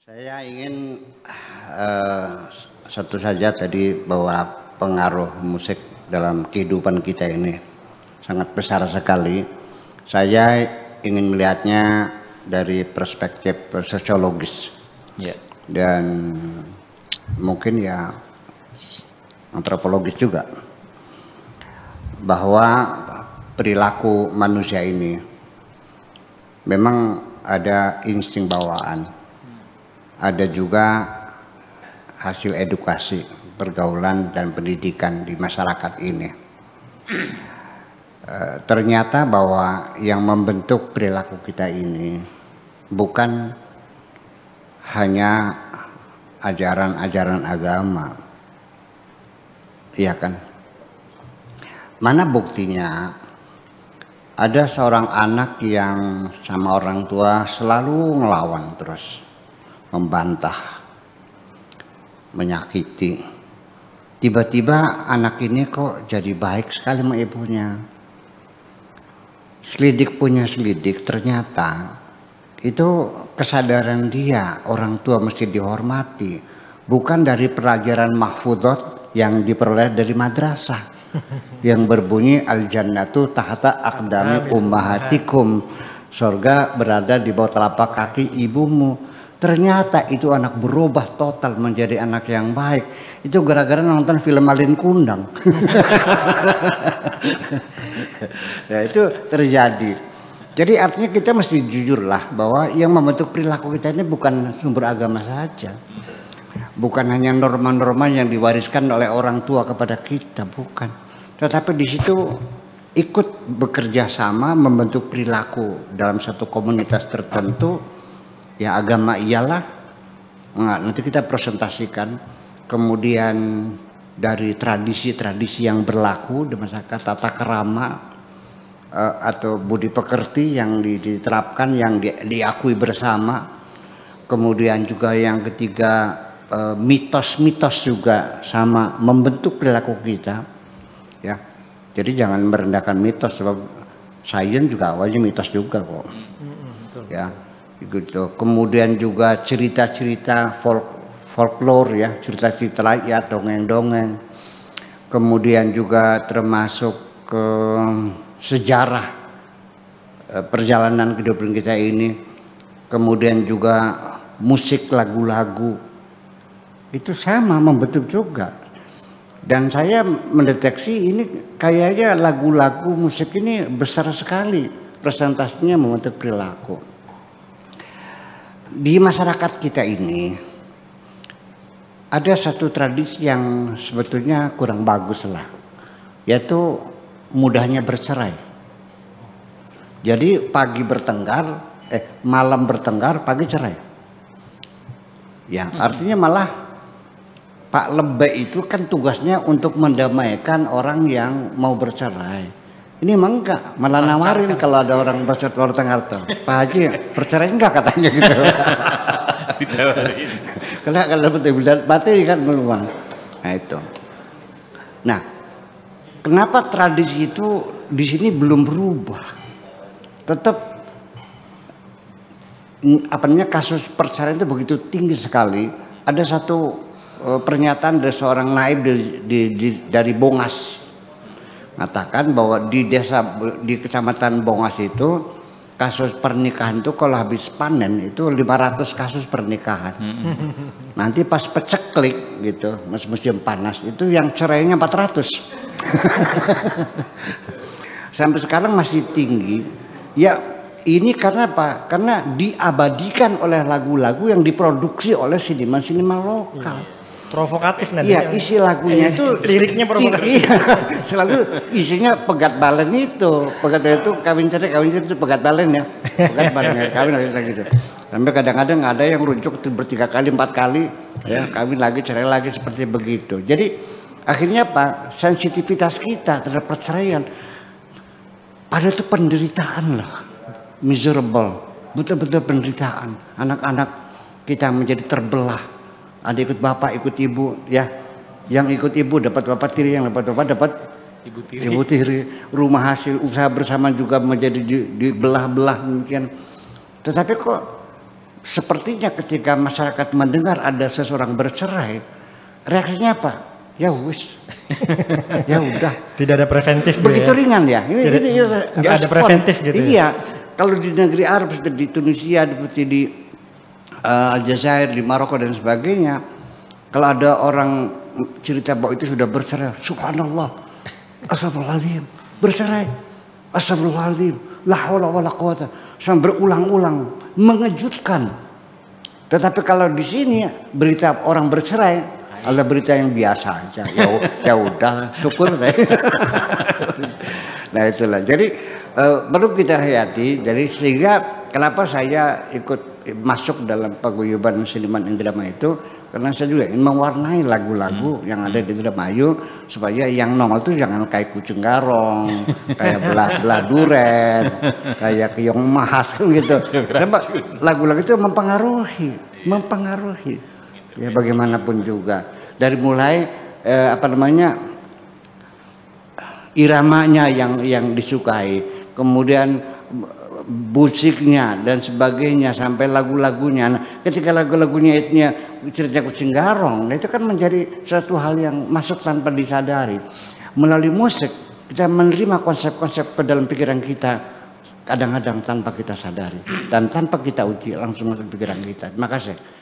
Saya ingin satu saja tadi bahwa pengaruh musik dalam kehidupan kita ini sangat besar sekali. Saya ingin melihatnya dari perspektif sosiologis dan mungkin ya antropologis juga, bahwa perilaku manusia ini memang ada insting bawaan, ada juga hasil edukasi, pergaulan dan pendidikan di masyarakat ini. Ternyata bahwa yang membentuk perilaku kita ini bukan hanya ajaran-ajaran agama, iya kan? Mana buktinya? Ada seorang anak yang sama orang tua selalu ngelawan terus, membantah, menyakiti. Tiba-tiba anak ini kok jadi baik sekali sama ibunya. Selidik punya selidik, ternyata itu kesadaran dia, orang tua mesti dihormati, bukan dari pelajaran mahfudot yang diperoleh dari madrasah yang berbunyi al-jannatu tahta aqdami ummahatikum, surga berada di bawah telapak kaki ibumu. Ternyata itu anak berubah total menjadi anak yang baik. Itu gara-gara nonton film Malin Kundang. Ya, itu terjadi. Jadi artinya kita mesti jujurlah bahwa yang membentuk perilaku kita ini bukan sumber agama saja. Bukan hanya norma-norma yang diwariskan oleh orang tua kepada kita, bukan. Tetapi di situ ikut bekerja sama membentuk perilaku dalam satu komunitas tertentu. Ya, agama iyalah, nanti kita presentasikan. Kemudian dari tradisi-tradisi yang berlaku di masyarakat, tata kerama atau budi pekerti yang diterapkan, yang diakui bersama. Kemudian juga yang ketiga, mitos-mitos juga sama membentuk perilaku kita. Ya, jadi jangan merendahkan mitos, sebab sains juga awalnya mitos juga kok. Ya. Gitu. Kemudian juga cerita-cerita folklore, ya, cerita-cerita rakyat, dongeng-dongeng. Kemudian juga termasuk ke sejarah perjalanan kehidupan kita ini. Kemudian juga musik, lagu-lagu itu sama membentuk juga. Dan saya mendeteksi ini kayaknya lagu-lagu musik ini besar sekali presentasinya membentuk perilaku. Di masyarakat kita ini ada satu tradisi yang sebetulnya kurang bagus lah, yaitu mudahnya bercerai. Jadi pagi bertengkar, malam bertengkar, pagi cerai. Ya, artinya malah Pak Lebay itu kan tugasnya untuk mendamaikan orang yang mau bercerai. Ini emang enggak, malah nawarin kalau ada orang bercerai baru tengah-tengah. Pak Haji bercerai enggak katanya gitu. Ditawarin. Karena kalau betul-betul materi kan meluang. Nah itu. Nah, kenapa tradisi itu di sini belum berubah? Tetap apa namanya, kasus perceraian itu begitu tinggi sekali. Ada satu pernyataan dari seorang naib dari Bongas. Mengatakan bahwa di kecamatan Bongas itu kasus pernikahan itu kalau habis panen itu 500 kasus pernikahan. Nanti pas peceklik gitu, musim panas itu yang cerainya 400. Sampai sekarang masih tinggi. Ya, ini karena apa? Karena diabadikan oleh lagu-lagu yang diproduksi oleh seniman-seniman lokal. Provokatif nanti. Iya, isi lagunya itu liriknya provokatif. Iya, selalu isinya pegat balen itu. Pegat balen itu kawin cerai itu pegat balen ya. Pegat balen ya, kawin lagi gitu. Sampai kadang-kadang ada yang rujuk bertiga kali, 4 kali, ya, kawin lagi, cerai lagi seperti begitu. Jadi akhirnya apa? Sensitivitas kita terhadap perceraian pada itu penderitaan loh. Miserable, betul-betul penderitaan. Anak-anak kita menjadi terbelah. Ada ikut bapak, ikut ibu, ya. Yang ikut ibu dapat bapak tiri, yang dapat bapak dapat ibu tiri. Rumah hasil usaha bersama juga menjadi dibelah-belah mungkin. Tetapi kok sepertinya ketika masyarakat mendengar ada seseorang bercerai, reaksinya apa? Ya wis, ya udah. Tidak ada preventif. Begitu ringan ya. Nggak ada preventif gitu. Iya, kalau di negeri Arab seperti di Tunisia, seperti di Aljazair, di Maroko dan sebagainya, kalau ada orang cerita bahwa itu sudah bercerai, subhanallah, astagfirullahaladzim, bercerai, astagfirullahaladzim, la haula wala quwata, sampai berulang-ulang, mengejutkan. Tetapi kalau di sini berita orang bercerai, ada berita yang biasa aja, ya udah, syukur deh. Nah itulah, jadi perlu kita hayati. Jadi sehingga kenapa saya ikut masuk dalam paguyuban seniman Indramayu itu, karena saya juga ingin mewarnai lagu-lagu yang ada di Indramayu supaya yang nongol itu jangan kayak kucing garong, kayak belah duren, kayak keong mahas gitu. Lagu-lagu itu mempengaruhi. Ya bagaimanapun juga, dari mulai iramanya yang disukai, kemudian musiknya dan sebagainya sampai lagu-lagunya. Nah, ketika lagu-lagunya itu cerita kucing garong, nah itu kan menjadi suatu hal yang masuk tanpa disadari. Melalui musik kita menerima konsep-konsep ke dalam pikiran kita, kadang-kadang tanpa kita sadari dan tanpa kita uji langsung masuk pikiran kita. Terima kasih.